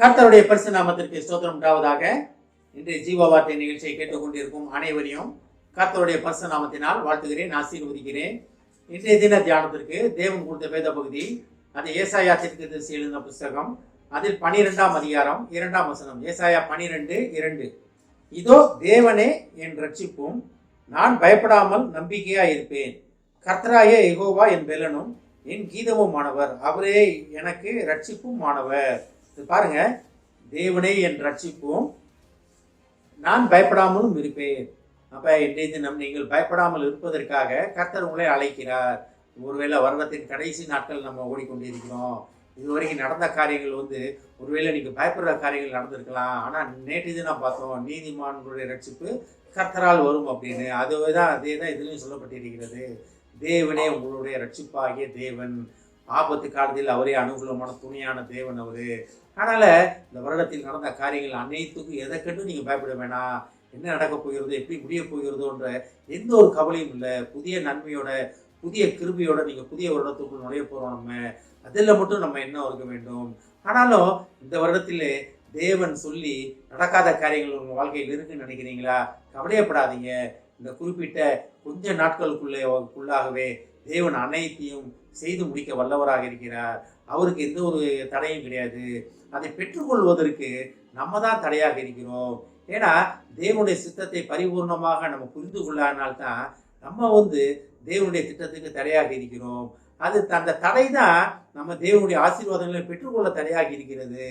கர்த்தருடைய பரிசு நாமத்திற்கு ஸ்தோத்திரம் உண்டாவதாக. இன்றைய ஜீவ வார்த்தை நிகழ்ச்சியை கேட்டுக்கொண்டிருக்கும் அனைவரையும் கர்த்தருடைய பரிசு நாமத்தினால் வாழ்த்துகிறேன், ஆசீர்வதிக்கிறேன். இன்றைய தின தியானத்திற்கு தேவன் கொடுத்த வேத பகுதி அது ஏசாயா தீர்க்கதரிசி எழுதின புஸ்தகம், அதில் 12ஆம் அதிகாரம் 2ஆம் வசனம். ஏசாயா 12:2. இதோ தேவனே என் ரட்சிப்பும், நான் பயப்படாமல் நம்பிக்கையா இருப்பேன். கர்த்தராய யெகோவா என் பெலனும் என் கீதமும் ஆனவர், அவரே எனக்கு ரட்சிப்பும் ஆனவர். பாருங்க, தேவனே என் ரட்சிப்பும், நான் பயப்படாமலும் இருப்பேன். அப்ப இன்றைய தினம் நீங்கள் பயப்படாமல் இருப்பதற்காக கர்த்தர் உங்களை அழைக்கிறார். ஒருவேளை வருடத்தின் கடைசி நாட்கள் நம்ம ஓடிக்கொண்டிருக்கிறோம். இதுவரைக்கும் நடந்த காரியங்கள் ஒருவேளை நீங்க பயப்படுற காரியங்கள் நடந்திருக்கலாம். ஆனா நேற்று தினம் பார்த்தோம், நீதிமான்களுடைய ரட்சிப்பு கர்த்தரால் வரும் அப்படின்னு. அதே தான் இதுலயும் சொல்லப்பட்டிருக்கிறது. தேவனே உங்களுடைய ரட்சிப்பாகிய தேவன், ஆபத்து காலத்தில் அவரே அனுகூலமான துணையான தேவன் அவரு. அதனால இந்த வருடத்தில் நடந்த காரியங்கள் அனைத்துக்கும் எதை கண்டு நீங்க பயப்பட வேணாம். என்ன நடக்க போகிறதோ, எப்படி முடிய போகிறதோன்ற எந்த ஒரு கவலையும் இல்லை. புதிய நன்மையோட, புதிய கிருபையோட நீங்க புதிய வருடத்துக்குள் நுழைய போறோம். நம்ம அதில் மட்டும் நம்ம என்ன இருக்க வேண்டும். ஆனாலும் இந்த வருடத்திலே தேவன் சொல்லி நடக்காத காரியங்கள் உங்க வாழ்க்கையில் இருக்குன்னு நினைக்கிறீங்களா? கவலையப்படாதீங்க. இந்த குறிப்பிட்ட கொஞ்ச நாட்களுக்குள்ளாகவே தேவன் அனைத்தையும் செய்து முடிக்க வல்லவராக இருக்கிறார். அவருக்கு எந்த ஒரு தடையும் கிடையாது. அதை பெற்றுக்கொள்வதற்கு நம்ம தான் தடையாக இருக்கிறோம். ஏன்னா தேவனுடைய சித்தத்தை பரிபூர்ணமாக நம்ம புரிந்து கொள்ளாதனால்தான் நம்ம தேவனுடைய திட்டத்துக்கு தடையாக இருக்கிறோம். அந்த தடை தான் நம்ம தேவனுடைய ஆசீர்வாதங்களை பெற்றுக்கொள்ள தடையாக இருக்கிறது.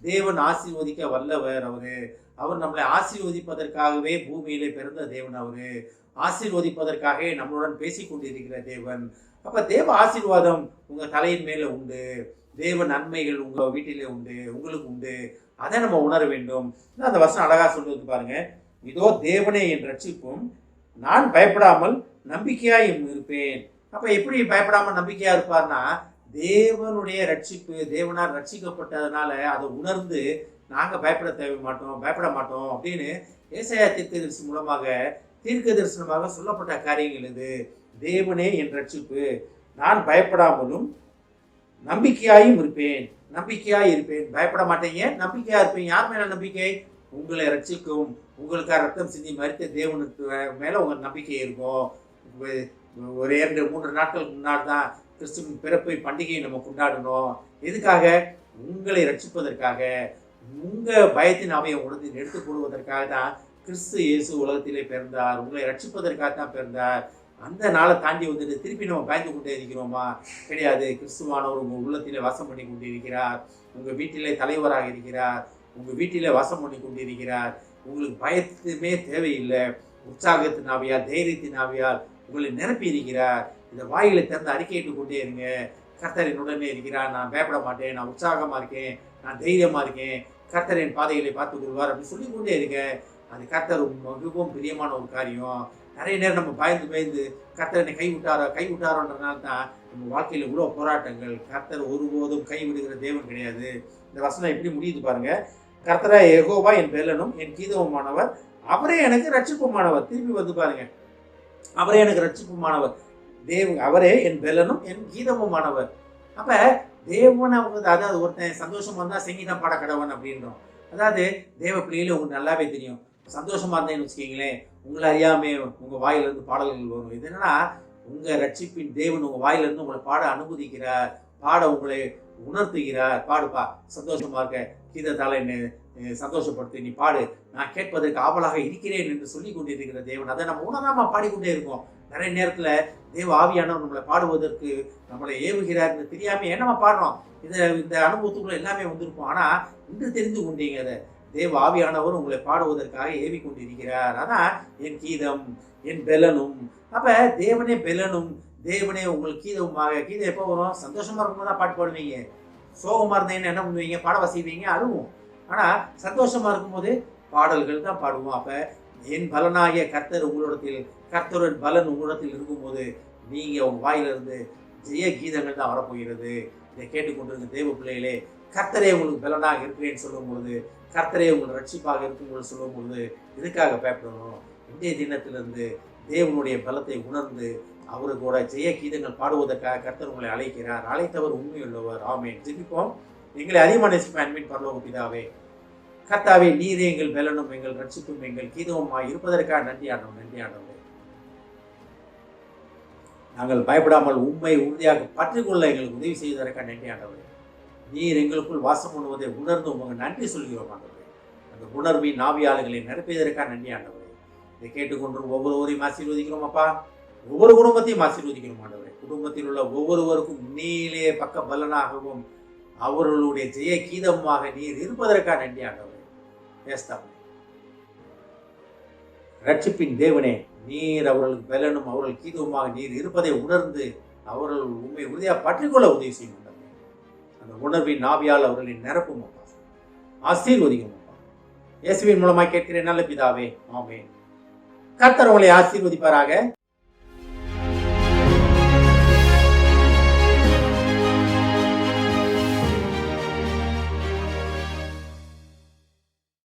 தேவன் ஆசீர்வதிக்க வல்லவர். அவர் நம்மளை ஆசீர்வதிப்பதற்காகவே பூமியிலே பிறந்த தேவன். ஆசீர்வதிப்பதற்காக நம்மளுடன் பேசிக்கொண்டிருக்கிற தேவன். அப்ப தேவ ஆசீர்வாதம் உங்க தலையின் மேல உண்டு. தேவ நன்மைகள் உங்க வீட்டிலே உண்டு, உங்களுக்கு உண்டு. அதை நம்ம உணர வேண்டும். அந்த வசனம் அழகா சொல்றது பாருங்க. இதோ தேவனே என் ரட்சிப்பும், நான் பயப்படாமல் நம்பிக்கையாய் இருப்பேன். அப்ப எப்படி பயப்படாமல் நம்பிக்கையா இருப்பார்னா, தேவனுடைய ரட்சிப்பு, தேவனால் ரட்சிக்கப்பட்டதுனால அதை உணர்ந்து நாங்க பயப்பட மாட்டோம் அப்படின்னு ஏசாயா தீர்க்கதரிசி மூலமாக தீர்க்க தரிசனமாக சொல்லப்பட்ட காரியங்கள் இது. தேவனே என் ரட்சிப்பு, நான் பயப்படாமலும் நம்பிக்கையாயும் இருப்பேன். பயப்பட மாட்டேங்க, நம்பிக்கையா இருப்பேன். யார் மேல நம்பிக்கை? உங்களை ரட்சிக்கும், உங்களுக்காக ரத்தம் சிந்தி மரித்த தேவனுக்கு மேல உங்க நம்பிக்கை இருக்கும். ஒரு 2-3 நாட்களுக்கு முன்னாடி தான் கிறிஸ்துவின் பிறப்பை பண்டிகையை நம்ம கொண்டாடணும். எதுக்காக? உங்களை ரட்சிப்பதற்காக, உங்க பயத்தின் அவையை உணர்ந்து எடுத்துக் கொள்வதற்காக தான் கிறிஸ்து இயேசு உலகத்திலே பிறந்தார். உங்களை ரட்சிப்பதற்காகத்தான் பிறந்தார். அந்த நாளை தாண்டி திருப்பி நம்ம பயந்து கொண்டே இருக்கிறோமா? கிடையாது. கிறிஸ்துவானவர் உங்க உள்ளத்திலே வாசம் பண்ணி கொண்டிருக்கிறார். உங்க வீட்டிலே தலைவராக இருக்கிறார். உங்க வீட்டிலே வாசம் பண்ணி கொண்டிருக்கிறார். உங்களுக்கு பயத்துமே தேவையில்லை. உற்சாகத்தின் ஆவியால், தைரியத்தின் ஆவியால் உங்களை நிரப்பி இருக்கிறார். இந்த வாயிலை திறந்து அறிக்கையிட்டு கொண்டே இருங்க. கர்த்தர் என்னுடனே இருக்கிறார், நான் பயப்பட மாட்டேன், நான் உற்சாகமா இருக்கேன், நான் தைரியமா இருக்கேன், கர்த்தர் என் பாதைகளை பார்த்துக் கொள்வார் அப்படின்னு சொல்லி கொண்டே இருக்கேன். அது கர்த்தர் மிகவும் பிரியமான ஒரு காரியம். நிறைய நேரம் நம்ம பயந்து கர்த்தர் என்னை கைவிட்டாரோன்றதுனால தான் நம்ம வாழ்க்கையில் இவ்வளோ போராட்டங்கள். கர்த்தர் ஒருபோதும் கைவிடுகிற தேவன் கிடையாது. இந்த வசனம் எப்படி முடியுது பாருங்க. கர்த்தரா யெகோவா என் பெலனும் என் கீதமுமானவர், அவரே எனக்கு ரட்சிப்புமானவர். திருப்பி பாருங்க, அவரே எனக்கு ரட்சிப்புமானவர். அவரே என் பெலனும் என் கீதமுமானவர். அப்ப தேவனை அதாவது ஒருத்தன் சந்தோஷமா இருந்தா சங்கீதம் பாட கடவன் அப்படின்றோம். அதாவது தேவ பிள்ளையில உங்களுக்கு நல்லாவே தெரியும். சந்தோஷமா இருந்தேன்னு வச்சுக்கீங்களேன், உங்களை அறியாமே உங்க வாயிலிருந்து பாடல்கள் வரும். இது என்னன்னா, உங்க ரட்சிப்பின் தேவன் உங்க வாயிலிருந்து உங்களை பாட அனுமதிக்கிறார், பாட உங்களை உணர்த்துகிறார். பாடுப்பா, சந்தோஷமா இருக்க, கீதத்தால என்னை சந்தோஷப்படுத்து, நீ பாடு, நான் கேட்பதற்கு ஆவலாக இருக்கிறேன் என்று சொல்லி கொண்டிருக்கிற தேவன். அதை நம்ம உணராம பாடிக்கொண்டே இருக்கோம். நிறைய நேரத்துல தேவ ஆவியானவர் நம்மளை பாடுவதற்கு நம்மளை ஏவுகிறார் என்று தெரியாம நம்ம பாடுறோம். இந்த அனுபவத்துக்குள்ள எல்லாமே வந்திருப்போம். ஆனா இன்று தெரிந்து கொண்டீங்க, அதை தேவ ஆவியானவர் உங்களை பாடுவதற்காக ஏவி கொண்டிருக்கிறார். அதான் என் கீதம், என் பெலனும். அப்ப தேவனே பெலனும், தேவனே உங்களுக்கு கீதமுமாக. கீதம் எப்போ வரும்? சந்தோஷமா இருக்கும்போது தான் பாட்டு பாடுவீங்க. சோகமா இருந்தீங்கன்னு என்ன பண்ணுவீங்க? பாட வசிப்பீங்க, அழுவோம். ஆனா சந்தோஷமா இருக்கும்போது பாடல்கள் தான் பாடுவோம். அப்ப என் பலனாகிய கர்த்தர் உங்களிடத்தில், கர்த்தரின் பலன் உங்களிடத்தில் இருக்கும்போது நீங்க உங்க வாயிலிருந்து ஜெய கீதங்கள் தான் வரப்போகிறது. இதை கேட்டுக்கொண்டிருந்த தேவ பிள்ளைகளே, கர்த்தரே உங்களுக்கு பலனாக இருக்கிறேன்னு சொல்லும் பொழுது, கர்த்தரே உங்களுக்கு ரட்சிப்பாக இருக்கும்போது சொல்லும் பொழுது இதுக்காக பயப்படணும். இன்றைய தினத்திலிருந்து தேவனுடைய பலத்தை உணர்ந்து அவரு கூட ஜெய கீதங்கள் பாடுவதற்காக கர்த்தர் உங்களை அழைக்கிறார். அழைத்தவர் உண்மையுள்ளவர். ஆமென். ஜெபிப்போம். எங்களை அதிகமாக நேசிக்கும் அன்பின் பரலோக பிதாவே, கர்த்தாவே, நீரே எங்கள் பலனும் எங்கள் ரட்சிப்பும் எங்கள் கீதமுமாய் இருப்பதற்காக நன்றி ஆண்டவரே, நன்றி ஆண்டவரே. நாங்கள் பயப்படாமல் உண்மை உறுதியாக பற்றிக்கொள்ள எங்களுக்கு உதவி செய்வதற்காக நன்றி ஆண்டவரே. நீர் எங்களுக்குள் வாசம் பண்ணுவதை உணர்ந்து உங்களுக்கு நன்றி சொல்கிறோம் ஆண்டவரே. அந்த உணர்வின் ஆவியாளர்களை நிரப்பியதற்காக நன்றி ஆண்டவரே. இதை கேட்டுக்கொண்டு ஒவ்வொருவரையும் ஆசீர்வதிக்கிறோம் அப்பா. ஒவ்வொரு குடும்பத்தையும் ஆசீர்வதிக்கிறோம் ஆண்டவரே. குடும்பத்தில் உள்ள ஒவ்வொருவருக்கும் நீலே பக்க பலனாகவும் அவர்களுடைய ஜெய கீதமாக நீர் இருப்பதற்காக நன்றி ஆண்டவரே. பேஸ்தாமே, ரட்சிப்பின் தேவனே, நீர் அவர்களுக்கு பலனும் அவர்கள் கீதவுமாக நீர் இருப்பதை உணர்ந்து அவர்கள் உண்மை உறுதியாக பற்றிக்கொள்ள உதவி செய்யும். அந்த உணர்வின் நாவியால் அவர்களை நிரப்பும் அப்பா. ஆசீர்வதிக்கும் அப்பா. இயேசுவின் மூலமாய் கேட்கிறேன் நல்ல பிதாவே, ஆமென். கர்த்தர் உங்களை ஆசீர்வதிப்பாராக.